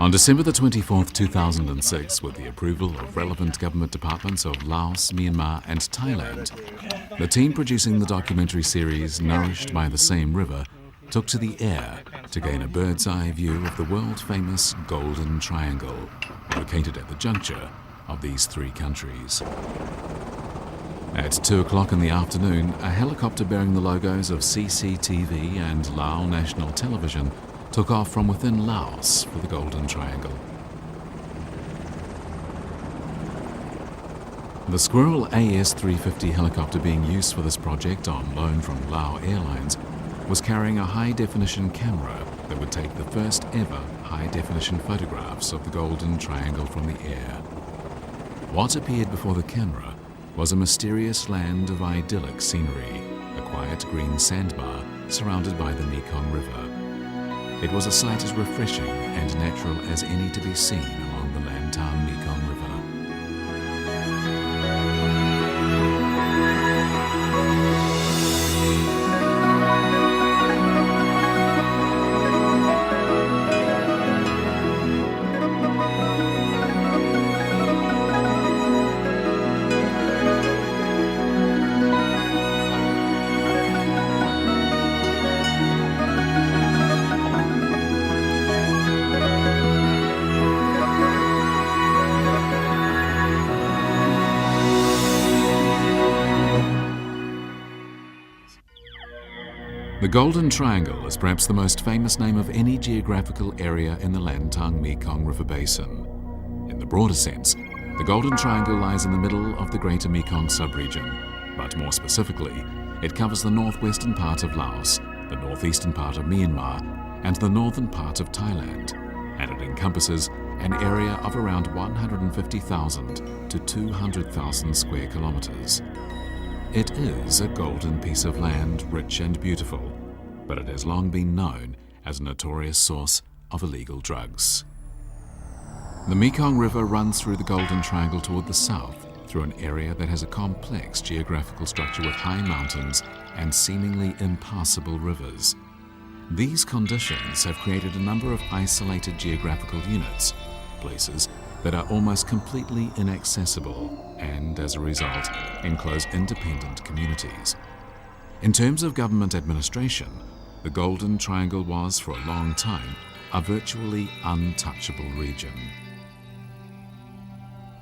On December the 24th, 2006, with the approval of relevant government departments of Laos, Myanmar and Thailand, the team producing the documentary series Nourished by the Same River took to the air to gain a bird's-eye view of the world-famous Golden Triangle, located at the juncture of these three countries. At 2 o'clock in the afternoon, a helicopter bearing the logos of CCTV and Lao National Television took off from within Laos for the Golden Triangle. The Squirrel AS-350 helicopter being used for this project on loan from Lao Airlines was carrying a high-definition camera that would take the first ever high-definition photographs of the Golden Triangle from the air. What appeared before the camera was a mysterious land of idyllic scenery, a quiet green sandbar surrounded by the Mekong River. It was a sight as refreshing and natural as any to be seen along the Lantau Mekong River. The Golden Triangle is perhaps the most famous name of any geographical area in the Lantau Mekong River Basin. In the broader sense, the Golden Triangle lies in the middle of the Greater Mekong subregion, but more specifically, it covers the northwestern part of Laos, the northeastern part of Myanmar, and the northern part of Thailand, and it encompasses an area of around 150,000 to 200,000 square kilometers. It is a golden piece of land, rich and beautiful, but it has long been known as a notorious source of illegal drugs. The Mekong River runs through the Golden Triangle toward the south, through an area that has a complex geographical structure with high mountains and seemingly impassable rivers. These conditions have created a number of isolated geographical units, places that are almost completely inaccessible and, as a result, enclose independent communities. In terms of government administration, the Golden Triangle was, for a long time, a virtually untouchable region.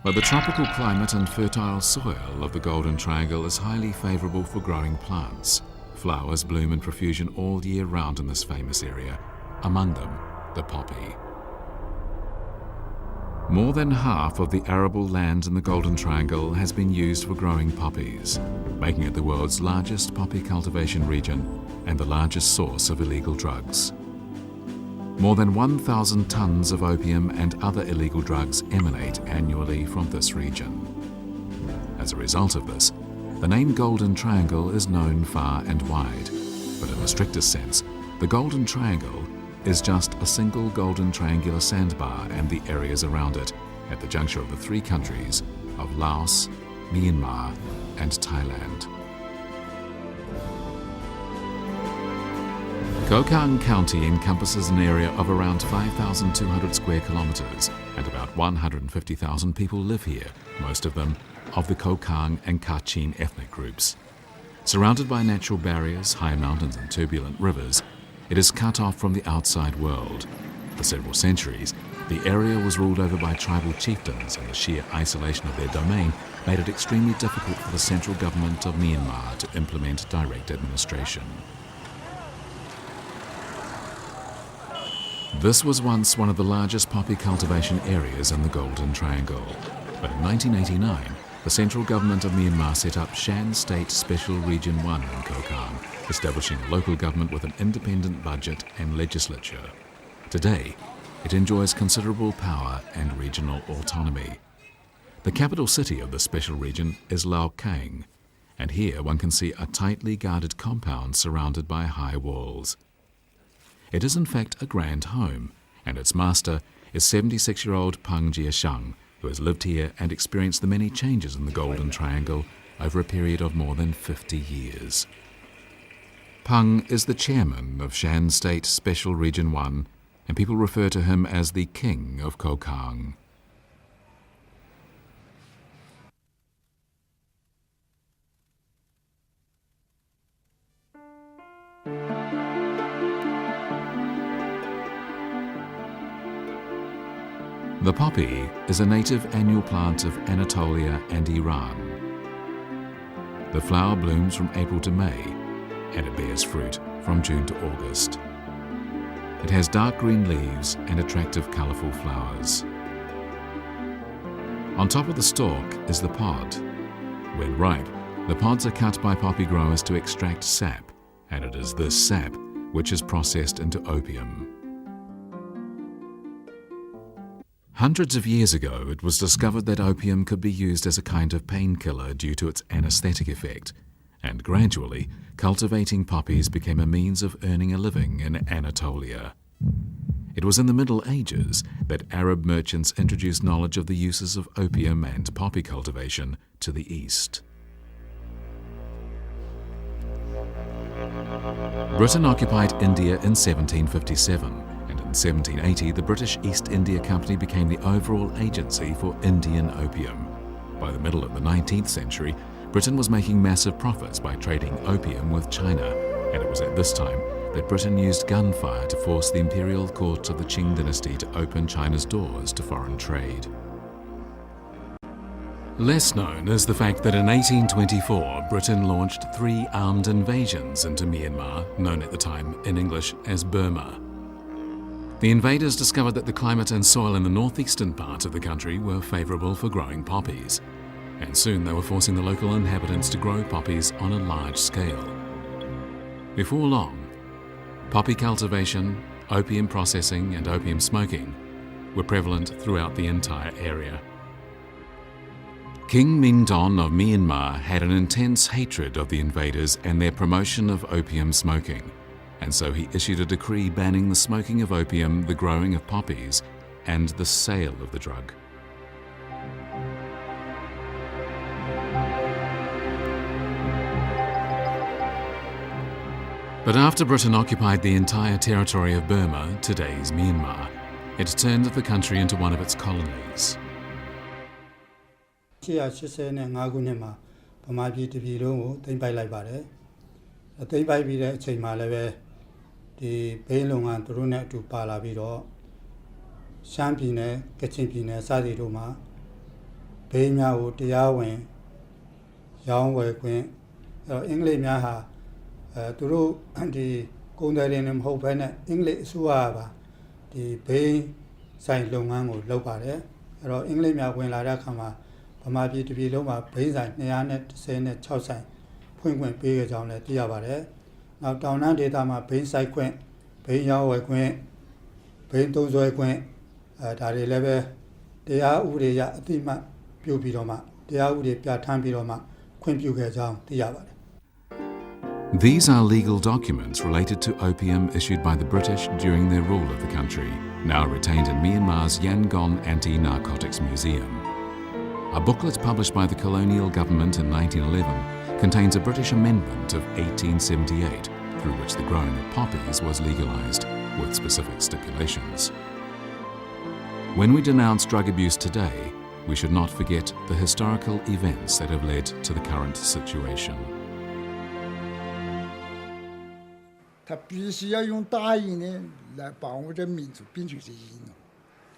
But the tropical climate and fertile soil of the Golden Triangle is highly favorable for growing plants. Flowers bloom in profusion all year round in this famous area, among them the poppy. More than half of the arable land in the Golden Triangle has been used for growing poppies, making it the world's largest poppy cultivation region and the largest source of illegal drugs. More than 1,000 tons of opium and other illegal drugs emanate annually from this region. As a result of this, the name Golden Triangle is known far and wide, but in the strictest sense, the Golden Triangle is just a single golden triangular sandbar and the areas around it at the juncture of the three countries of Laos, Myanmar and Thailand. Koh Kang County encompasses an area of around 5,200 square kilometers and about 150,000 people live here, most of them of the Koh Kang and Kachin ethnic groups. Surrounded by natural barriers, high mountains and turbulent rivers, it is cut off from the outside world. For several centuries, the area was ruled over by tribal chieftains, and the sheer isolation of their domain made it extremely difficult for the central government of Myanmar to implement direct administration. This was once one of the largest poppy cultivation areas in the Golden Triangle, but in 1989, the central government of Myanmar set up Shan State Special Region 1 in Koh Kang, establishing a local government with an independent budget and legislature. Today, it enjoys considerable power and regional autonomy. The capital city of the special region is Lao Kang, and here one can see a tightly guarded compound surrounded by high walls. It is in fact a grand home, and its master is 76-year-old Pang Jia-shang, who has lived here and experienced the many changes in the Golden Triangle over a period of more than 50 years. Pang is the chairman of Shan State Special Region 1 and people refer to him as the King of Kokang. The poppy is a native annual plant of Anatolia and Iran. The flower blooms from April to May, and it bears fruit from June to August. It has dark green leaves and attractive colourful flowers. On top of the stalk is the pod. When ripe, the pods are cut by poppy growers to extract sap, and it is this sap which is processed into opium. Hundreds of years ago, it was discovered that opium could be used as a kind of painkiller due to its anesthetic effect, and gradually, cultivating poppies became a means of earning a living in Anatolia. It was in the Middle Ages that Arab merchants introduced knowledge of the uses of opium and poppy cultivation to the East. Britain occupied India in 1757. In 1780, the British East India Company became the overall agency for Indian opium. By the middle of the 19th century, Britain was making massive profits by trading opium with China, and it was at this time that Britain used gunfire to force the imperial courts of the Qing dynasty to open China's doors to foreign trade. Less known is the fact that in 1824, Britain launched 3 armed invasions into Myanmar, known at the time in English as Burma. The invaders discovered that the climate and soil in the northeastern part of the country were favourable for growing poppies, and soon they were forcing the local inhabitants to grow poppies on a large scale. Before long, poppy cultivation, opium processing and opium smoking were prevalent throughout the entire area. King Mindon of Myanmar had an intense hatred of the invaders and their promotion of opium smoking, and so he issued a decree banning the smoking of opium, the growing of poppies, and the sale of the drug. But after Britain occupied the entire territory of Burma, today's Myanmar, it turned the country into one of its colonies. 1985ခုနှစ်မှာဗမာပြည်တပြည်လုံးကိုသိမ်းပိုက်လိုက်ပါတယ်။သိမ်းပိုက်ပြီးတဲ့အချိန်မှာလည်းပဲဒီဘိန်းလုံကသူတို့နဲ့အတူပါလာပြီးတော့ရှမ်းပြည်နယ်ကချင်ပြည်နယ်စသည်တို့မှာဘိန်းများကိုတရားဝင်ရောင်းဝယ်ခွင့်အင်္ဂလိပ်များဟာသူတို့ဒီကုန်တယ်တွေနဲ့မဟုတ်ဘဲနဲ့အင်္ဂလိပ်အစိုးရကဒီဘိန်းဆိုင်လုပ်ငန်းကိုလုပ်ပါတယ်။အဲ့တော့အင်္ဂလိပ်များဝင်လာတဲ့အခါမှာဗမာပြည်တပြည်လုံးမှာဘိန်းဆိုင်216ဆိုင်ဖွင့်ခွင့်ပေးကြကြောင်းလည်းသိရပါတယ်။နောက်တောင်တန်းဒေသမှာဘိန်းဆိုင်ခွင့်ဘိန်းရောင်းဝယ်ခွင့်ဘိန်းသုံးစွဲခွင့်ဒါတွေလည်းပဲတရားဥပဒေရအတိအမှတ်ပြုပြီးတော့မှတရားဥပဒေပြဋ္ဌာန်းပြီးတော့မှခွင့်ပြုခဲ့ကြောင်းသိရပါတယ်။ These are legal documents related to opium issued by the British during their rule of the country, now retained in Myanmar's Yangon Anti-Narcotics Museum. A booklet published by the colonial government in 1911 contains a British amendment of 1878 through which the growing of poppies was legalised, with specific stipulations. When we denounce drug abuse today, we should not forget the historical events that have led to the current situation. 他必须要用大义呢来把我们这民族变成是义农，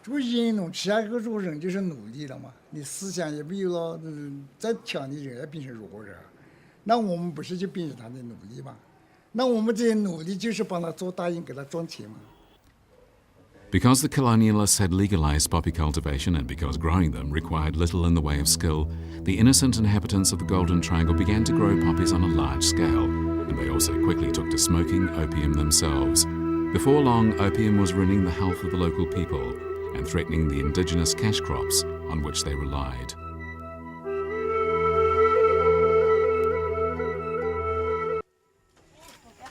这个义农下一个做人就是奴隶了嘛，你思想也没有了，再强的人也变成弱人，那我们不是就变成他的奴隶吗？那我们这些奴隶就是帮他做大义，给他赚钱嘛。 Because the colonialists had legalised poppy cultivation and because growing them required little in the way of skill, the innocent inhabitants of the Golden Triangle began to grow poppies on a large scale, and they also quickly took to smoking opium themselves. Before long, opium was ruining the health of the local people and threatening the indigenous cash crops on which they relied.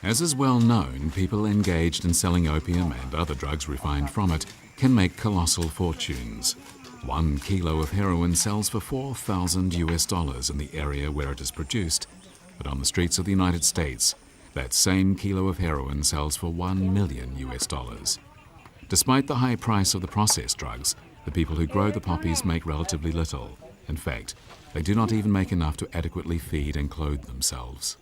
As is well known, people engaged in selling opium and other drugs refined from it can make colossal fortunes. 1 kilo of heroin sells for $4,000 in the area where it is produced, but on the streets of the United States, that same kilo of heroin sells for $1 million. Despite the high price of the processed drugs, the people who grow the poppies make relatively little. In fact, they do not even make enough to adequately feed and clothe themselves.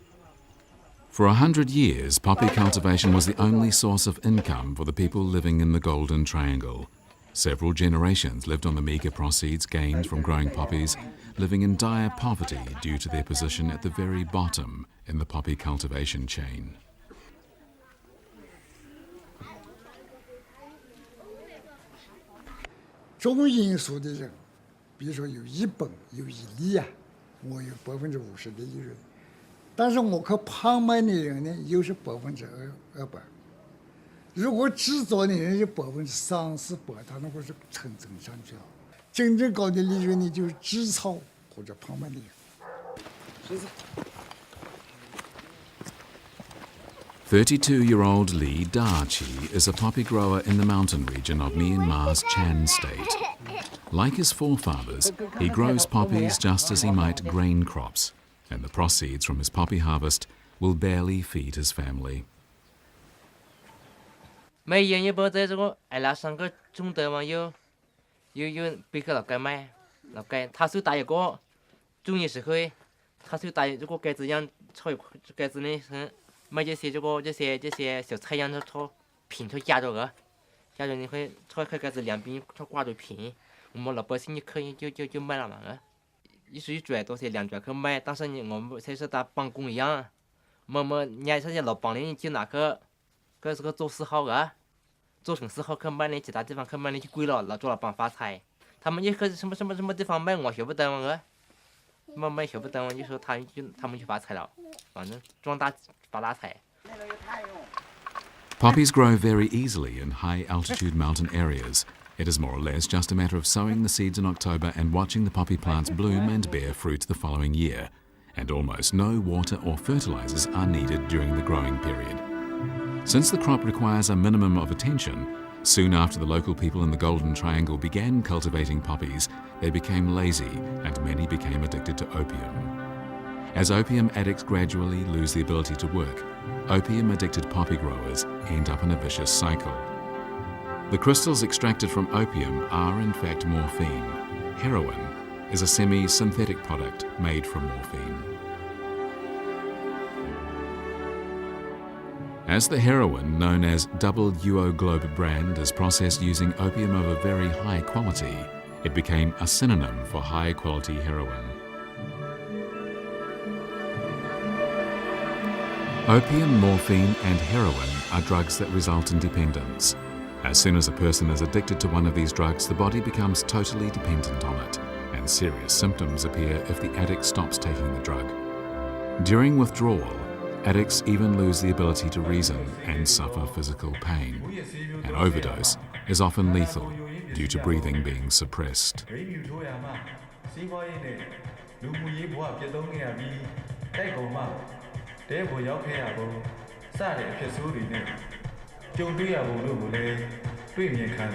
For 100 years, poppy cultivation was the only source of income for the people living in the Golden Triangle. Several generations lived on the meagre proceeds gained from growing poppies, living in dire poverty due to their position at the very bottom in the poppy cultivation chain. 种罂粟的人，比如说有1本有1粒啊，我有50%的利润。但是我去贩卖的人呢，又是200%。如果制作的人有3%、4%，他那个是蹭上去了。真正高的利润呢，就是制造或者贩卖的人。32-year-old Lee Darchi is a poppy grower in the mountain region of Myanmar's Chan state. Like his forefathers, he grows poppies just as he might grain crops, and the proceeds from his poppy harvest will barely feed his family. 每年一般在这个爱拉上个种的嘛，有别个老盖卖，老盖他手打一个，种的时候，他手打这个盖子样炒一块，盖子呢是。 买这些小菜样子炒平炒夹着个，夹着你会炒开盖子两边炒挂着平，我们老百姓就可以就买了嘛个，一时一转多些2转去买，但是呢我们才是打帮工一样，人家这些老帮的就拿个是个做4号个，做成4号去卖呢，其他地方去卖呢就贵了，做老帮发财，他们也去什么地方卖我学不得嘛个，卖学不得嘛，就说他们就发财了，反正壮大。 Poppies grow very easily in high-altitude mountain areas. It is more or less just a matter of sowing the seeds in October and watching the poppy plants bloom and bear fruit the following year. And almost no water or fertilizers are needed during the growing period. Since the crop requires a minimum of attention, soon after the local people in the Golden Triangle began cultivating poppies, they became lazy and many became addicted to opium. As opium addicts gradually lose the ability to work, opium-addicted poppy growers end up in a vicious cycle. The crystals extracted from opium are in fact morphine. Heroin is a semi-synthetic product made from morphine. As the heroin, known as Double UO Globe brand, is processed using opium of a very high quality, it became a synonym for high-quality heroin. Opium, morphine and heroin are drugs that result in dependence. As soon as a person is addicted to one of these drugs, the body becomes totally dependent on it, and serious symptoms appear if the addict stops taking the drug. During withdrawal, addicts even lose the ability to reason and suffer physical pain. An overdose is often lethal due to breathing being suppressed. တဲ့ကိုရောက်ခဲ့ရဖို့စတဲ့အဖြစ်ဆိုးတွေနဲ့ကြုံတွေ့ရဖို့တို့ကိုလည်းတွေ့မြင်ခံ